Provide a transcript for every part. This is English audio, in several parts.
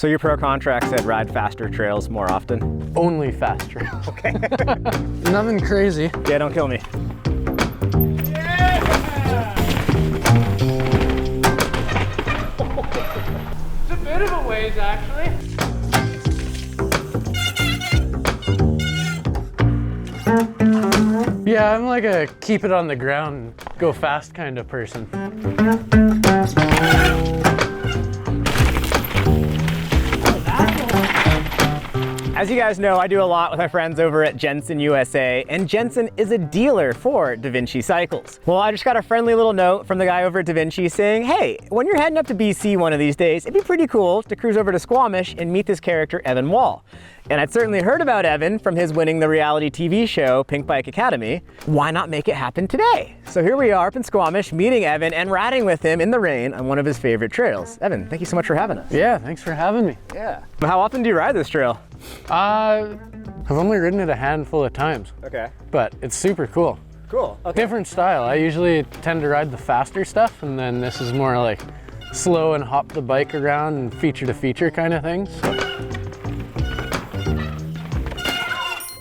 So your pro contract said ride faster trails more often? Only fast trails. Okay. Nothing crazy. Yeah, don't kill me. It's a bit of a ways, actually. Yeah, I'm like a keep it on the ground, go fast kind of person. As you guys know, I do a lot with my friends over at Jensen USA, and Jensen is a dealer for DaVinci cycles. Well, I just got a friendly little note from the guy over at DaVinci saying, hey, when you're heading up to BC one of these days, it'd be pretty cool to cruise over to Squamish and meet this character, Evan Wall. And I'd certainly heard about Evan from his winning the reality TV show, Pinkbike Academy. Why not make it happen today? So here we are up in Squamish, meeting Evan and riding with him in the rain on one of his favorite trails. Evan, thank you so much for having us. Yeah, thanks for having me. Yeah. How often do you ride this trail? I've only ridden it a handful of times. Okay. But it's super cool. Cool. Okay. Different style. I usually tend to ride the faster stuff, and then this is more like slow and hop the bike around and feature to feature kind of thing. So.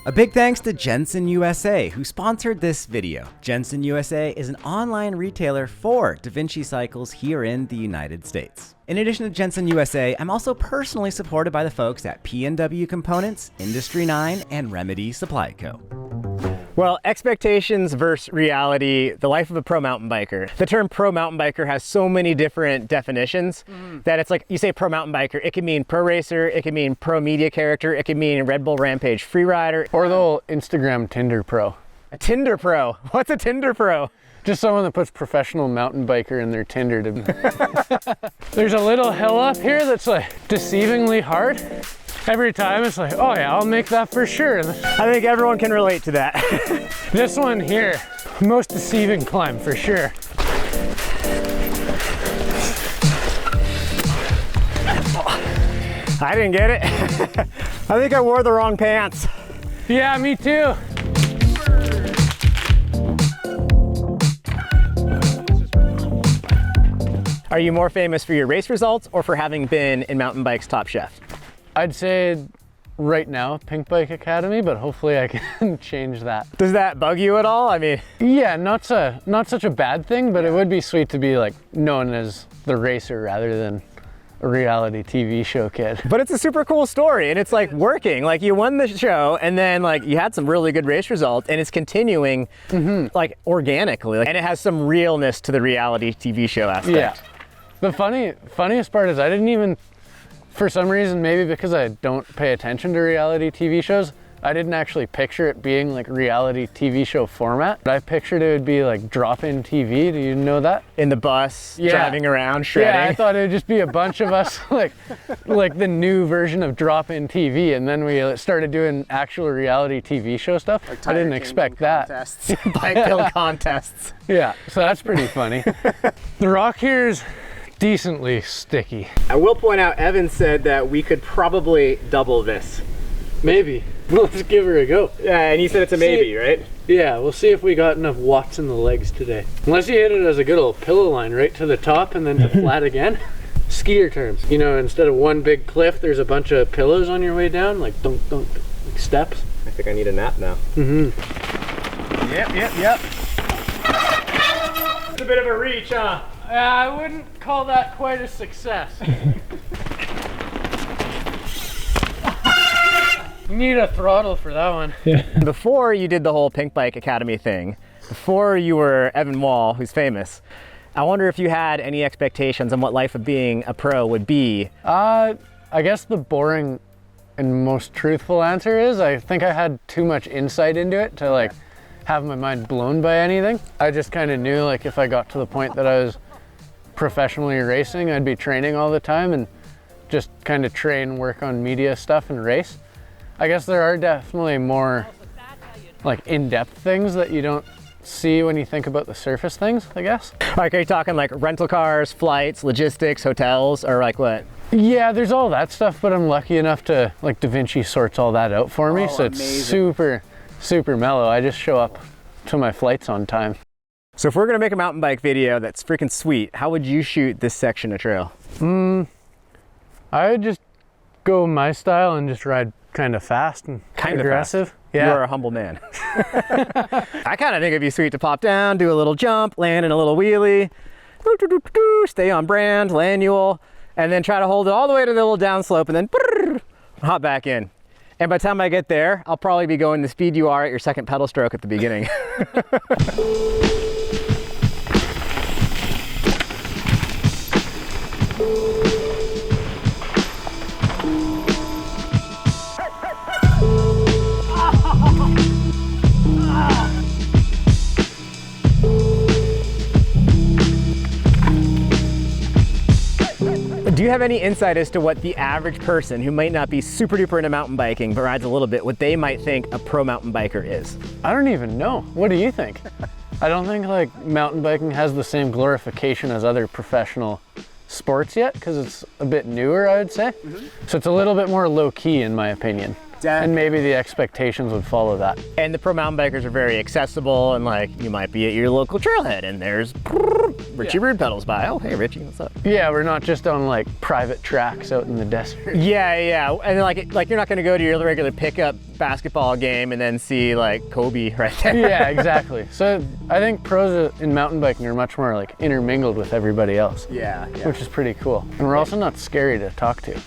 A big thanks to Jensen USA, who sponsored this video. Jensen USA is an online retailer for DaVinci cycles here in the United States. In addition to Jensen USA, I'm also personally supported by the folks at P&W Components, Industry 9, and Remedy Supply Co. Well, expectations versus reality, the life of a pro mountain biker. The term pro mountain biker has so many different definitions that it's like, you say pro mountain biker, it can mean pro racer, it can mean pro media character, it can mean Red Bull Rampage freerider. Or the whole Instagram Tinder pro. A Tinder pro. What's a Tinder pro? Just someone that puts professional mountain biker in their Tinder. There's a little hill up here that's like deceivingly hard. Every time it's like, oh yeah, I'll make that for sure. I think everyone can relate to that. This one here, most deceiving climb for sure. I didn't get it. I think I wore the wrong pants. Yeah, me too. Are you more famous for your race results or for having been in mountain bike's Top Chef? I'd say right now, Pinkbike Academy, but hopefully I can change that. Does that bug you at all? I mean, yeah, not such a bad thing, but it would be sweet to be like known as the racer rather than a reality TV show kid. But it's a super cool story, and it's like working. Like you won the show, and then like you had some really good race results, and it's continuing like organically, and it has some realness to the reality TV show aspect. Yeah. The funniest part is I didn't even, for some reason, maybe because I don't pay attention to reality TV shows, I didn't actually picture it being like reality TV show format. I pictured it would be like drop-in TV. Do you know that? In the bus, driving around, shredding. Yeah, I thought it would just be a bunch of us like the new version of drop-in TV, and then we started doing actual reality TV show stuff. Like I didn't expect that. Bike build contests. Yeah, so that's pretty funny. The rock here is decently sticky. I will point out, Evan said that we could probably double this. Maybe. Let's give her a go. Yeah, and you said it's a maybe, right? Yeah, we'll see if we got enough watts in the legs today. Unless you hit it as a good old pillow line right to the top and then to flat again. Skier terms. You know, instead of one big cliff, there's a bunch of pillows on your way down, like dunk, dunk, like steps. I think I need a nap now. Yep. It's a bit of a reach, huh? I wouldn't call that quite a success. Need a throttle for that one. Yeah. Before you did the whole Pinkbike Academy thing, before you were Evan Wall, who's famous, I wonder if you had any expectations on what life of being a pro would be. I guess the boring and most truthful answer is I think I had too much insight into it to like have my mind blown by anything. I just kind of knew like if I got to the point that I was professionally racing, I'd be training all the time and just kind of train, work on media stuff and race. I guess there are definitely more like in-depth things that you don't see when you think about the surface things, I guess. Like, are you talking like rental cars, flights, logistics, hotels, or like what? Yeah, there's all that stuff, but I'm lucky enough to, like, DaVinci sorts all that out for me, so it's super, super mellow. I just show up to my flights on time. So if we're gonna make a mountain bike video that's freaking sweet, how would you shoot this section of trail? I would just go my style and just ride kind of fast and Kind of aggressive. fast. Yeah. You are a humble man. I kind of think it'd be sweet to pop down, do a little jump, land in a little wheelie, stay on brand, lannual, and then try to hold it all the way to the little downslope and then hop back in. And by the time I get there, I'll probably be going the speed you are at your second pedal stroke at the beginning. Do you have any insight as to what the average person who might not be super duper into mountain biking but rides a little bit, what they might think a pro mountain biker is? I don't even know. What do you think? I don't think like mountain biking has the same glorification as other professional sports yet, because it's a bit newer, I would say. So it's a little bit more low key in my opinion. And maybe the expectations would follow that. And the pro mountain bikers are very accessible, and like you might be at your local trailhead and there's Richie Rude pedals by. Oh, hey Richie, what's up? Yeah, we're not just on like private tracks out in the desert. Yeah, and like you're not gonna go to your regular pickup basketball game and then see like Kobe right there. Yeah, exactly. So I think pros in mountain biking are much more like intermingled with everybody else. Yeah. Which is pretty cool. And we're also not scary to talk to.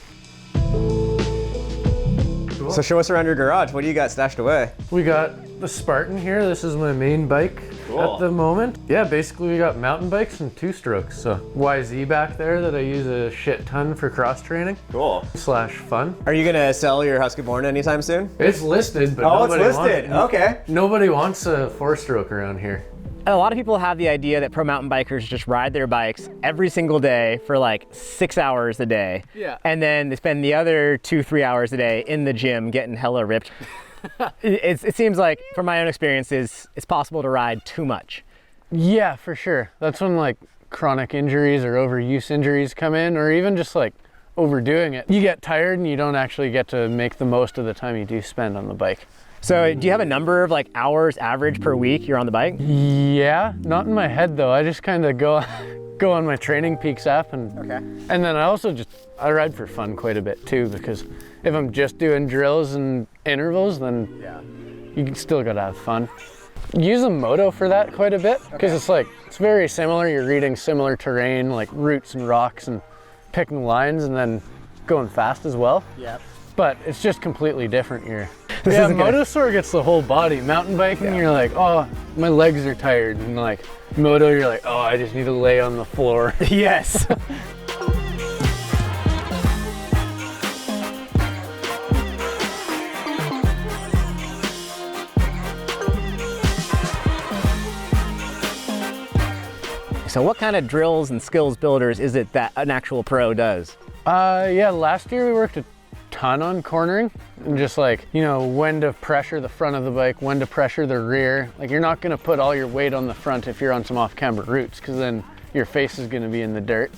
So show us around your garage. What do you got stashed away? We got the Spartan here. This is my main bike at the moment. Yeah, basically we got mountain bikes and two-strokes. So YZ back there that I use a shit ton for cross training. Cool. / fun. Are you gonna sell your Husqvarna anytime soon? It's listed, but Oh, it's listed. Okay. Nobody wants a 4-stroke around here. A lot of people have the idea that pro mountain bikers just ride their bikes every single day for like 6 hours a day. Yeah. And then they spend the other 2-3 hours a day in the gym getting hella ripped. It seems like, from my own experiences, it's possible to ride too much. Yeah, for sure. That's when like chronic injuries or overuse injuries come in, or even just like overdoing it. You get tired and you don't actually get to make the most of the time you do spend on the bike. So do you have a number of like hours average per week you're on the bike? Yeah, not in my head though. I just kind of go on my Training Peaks app and then I ride for fun quite a bit too, because if I'm just doing drills and intervals, then you still gotta have fun. Use a moto for that quite a bit, because it's very similar. You're reading similar terrain like roots and rocks and picking lines and then going fast as well. Yeah. But it's just completely different. Motosaur gets the whole body. Mountain biking, you're like, oh, my legs are tired. And like moto, you're like, oh, I just need to lay on the floor. Yes. So what kind of drills and skills builders is it that an actual pro does? Yeah, last year we worked a ton on cornering and just like, when to pressure the front of the bike, when to pressure the rear. Like you're not gonna put all your weight on the front if you're on some off-camber routes, because then your face is gonna be in the dirt.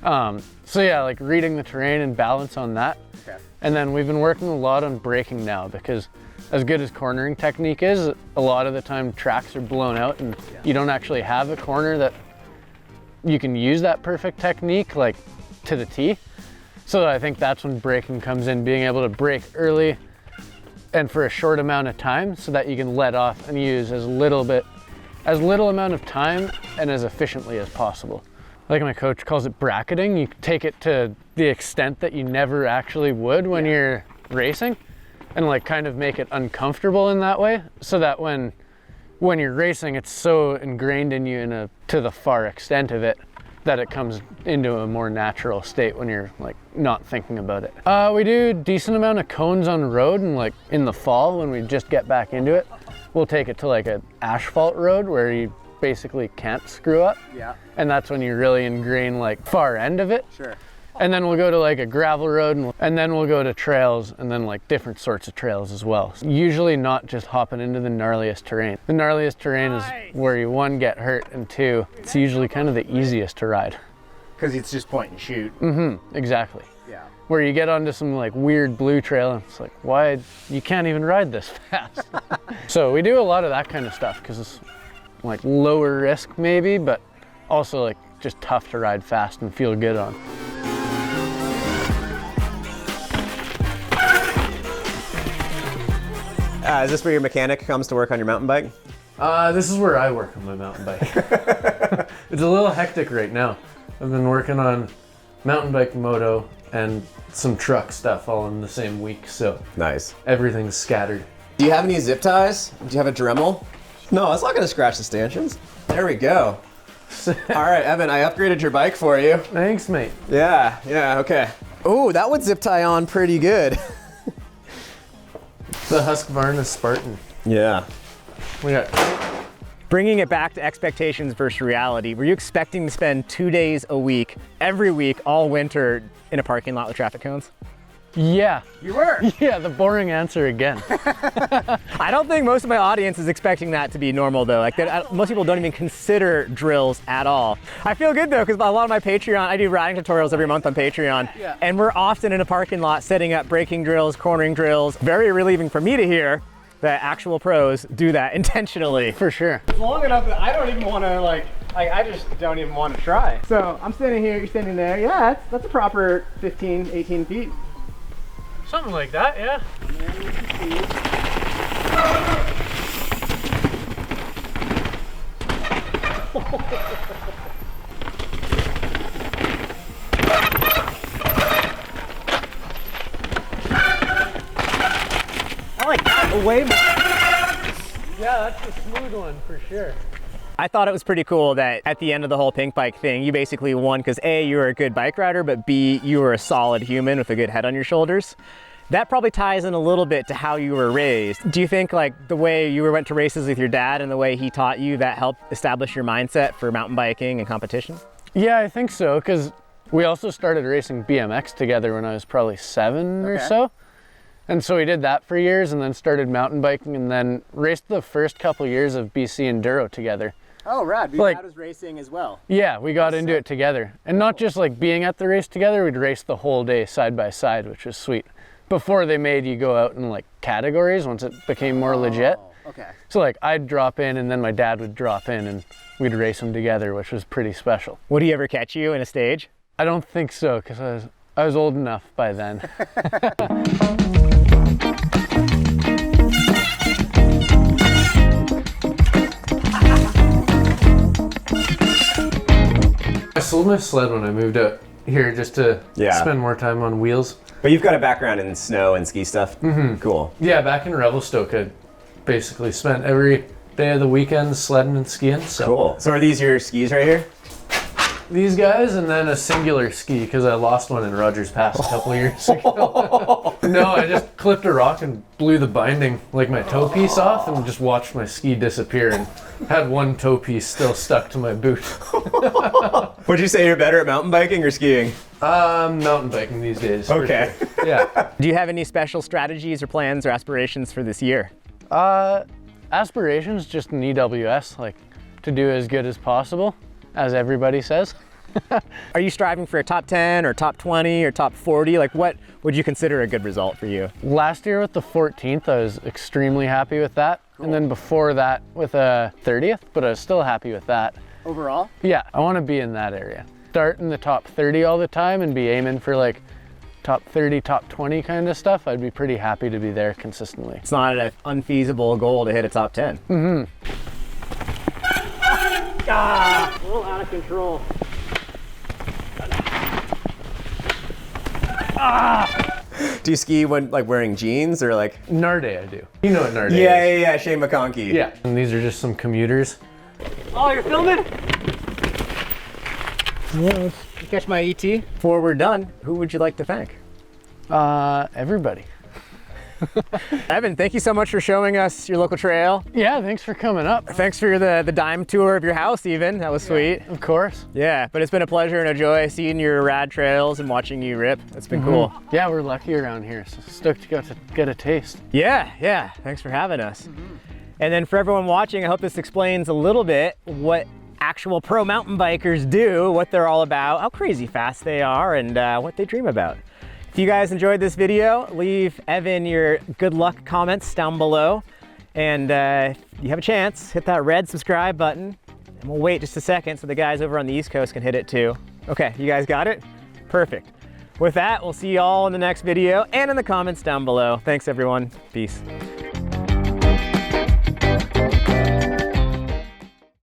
So yeah, like reading the terrain and balance on that. Okay. And then we've been working a lot on braking now, because as good as cornering technique is, a lot of the time tracks are blown out and you don't actually have a corner that you can use that perfect technique like to the T. So I think that's when braking comes in, being able to brake early and for a short amount of time so that you can let off and use as little amount of time and as efficiently as possible. Like my coach calls it bracketing. You take it to the extent that you never actually would when you're racing, and like kind of make it uncomfortable in that way, so that when you're racing, it's so ingrained in you to the far extent of it that it comes into a more natural state when you're like not thinking about it. We do a decent amount of cones on road, and like in the fall when we just get back into it, we'll take it to like an asphalt road where you basically can't screw up. Yeah. And that's when you really ingrain like far end of it. Sure. And then we'll go to like a gravel road, and then we'll go to trails, and then like different sorts of trails as well. So usually not just hopping into the gnarliest terrain. The gnarliest terrain is where you, 1, get hurt, and 2, it's usually kind of the easiest to ride. Because it's just point and shoot. Mm-hmm, exactly. Yeah. Where you get onto some like weird blue trail, and it's like, why, you can't even ride this fast. So we do a lot of that kind of stuff, because it's like lower risk maybe, but also like just tough to ride fast and feel good on. Is this where your mechanic comes to work on your mountain bike? This is where I work on my mountain bike. It's a little hectic right now. I've been working on mountain bike, moto, and some truck stuff all in the same week, so Nice. everything's scattered. Do you have any zip ties? Do you have a Dremel? No, that's not gonna scratch the stanchions. There we go. All right, Evan, I upgraded your bike for you. Thanks, mate. Yeah, okay. Oh, that would zip tie on pretty good. The Husqvarna Spartan. Yeah. We got Bringing it back to expectations versus reality, were you expecting to spend 2 days a week, every week, all winter in a parking lot with traffic cones? Yeah. You were? Yeah, the boring answer again. I don't think most of my audience is expecting that to be normal though. Like most people don't even consider drills at all. I feel good though, because a lot of my Patreon, I do riding tutorials every month on Patreon, and we're often in a parking lot setting up braking drills, cornering drills. Very relieving for me to hear that actual pros do that intentionally. For sure. It's long enough that I don't even want to I just don't even want to try. So I'm standing here, you're standing there. Yeah, that's a proper 15, 18 feet. Something like that, yeah. I like that way more. Yeah, that's the smooth one for sure. I thought it was pretty cool that at the end of the whole Pinkbike thing, you basically won because A, you were a good bike rider, but B, you were a solid human with a good head on your shoulders. That probably ties in a little bit to how you were raised. Do you think like the way you went to races with your dad and the way he taught you, that helped establish your mindset for mountain biking and competition? Yeah, I think so, because we also started racing BMX together when I was probably 7 or so. And so we did that for years and then started mountain biking and then raced the first couple years of BC Enduro together. Oh, rad. Your dad was racing as well. Yeah, we got into it together. And not just like being at the race together, we'd race the whole day side by side, which was sweet. Before they made you go out in like categories once it became more legit. Okay. So like I'd drop in and then my dad would drop in and we'd race them together, which was pretty special. Would he ever catch you in a stage? I don't think so, because I was old enough by then. I sold my sled when I moved out here just to spend more time on wheels. But you've got a background in snow and ski stuff. Mm-hmm. Cool. Yeah, back in Revelstoke, I basically spent every day of the weekend sledding and skiing. So. Cool. So are these your skis right here? These guys, and then a singular ski because I lost one in Rogers Pass a couple years ago. No, I just clipped a rock and blew the binding, like my toe piece off, and just watched my ski disappear and had one toe piece still stuck to my boot. Would you say you're better at mountain biking or skiing? Mountain biking these days. Okay. Sure. Yeah. Do you have any special strategies or plans or aspirations for this year? Aspirations, just an EWS, like to do as good as possible, as everybody says. Are you striving for a top 10 or top 20 or top 40? Like what would you consider a good result for you? Last year with the 14th, I was extremely happy with that. Cool. And then before that with a 30th, but I was still happy with that. Overall? Yeah, I want to be in that area. Start in the top 30 all the time and be aiming for like top 30, top 20 kind of stuff. I'd be pretty happy to be there consistently. It's not an unfeasible goal to hit a top 10. Mm-hmm. Ah, a little out of control. Ah! Do you ski when like wearing jeans or like? Narde I do. You know what Narde is. Yeah, Shane McConkey. Yeah. And these are just some commuters. Oh, you're filming? Yeah, let's catch my ET. Before we're done, who would you like to thank? Everybody. Evan, thank you so much for showing us your local trail. Yeah, thanks for coming up. Thanks for the dime tour of your house even. That was sweet. Of course. Yeah, but it's been a pleasure and a joy seeing your rad trails and watching you rip. It's been cool. Yeah, we're lucky around here, so stoked to get a taste. Yeah. Thanks for having us. And then for everyone watching, I hope this explains a little bit what actual pro mountain bikers do, what they're all about, how crazy fast they are, and what they dream about. If you guys enjoyed this video, leave Evan your good luck comments down below. And if you have a chance, hit that red subscribe button. And we'll wait just a second so the guys over on the East Coast can hit it too. Okay, you guys got it? Perfect. With that, we'll see you all in the next video and in the comments down below. Thanks everyone. Peace.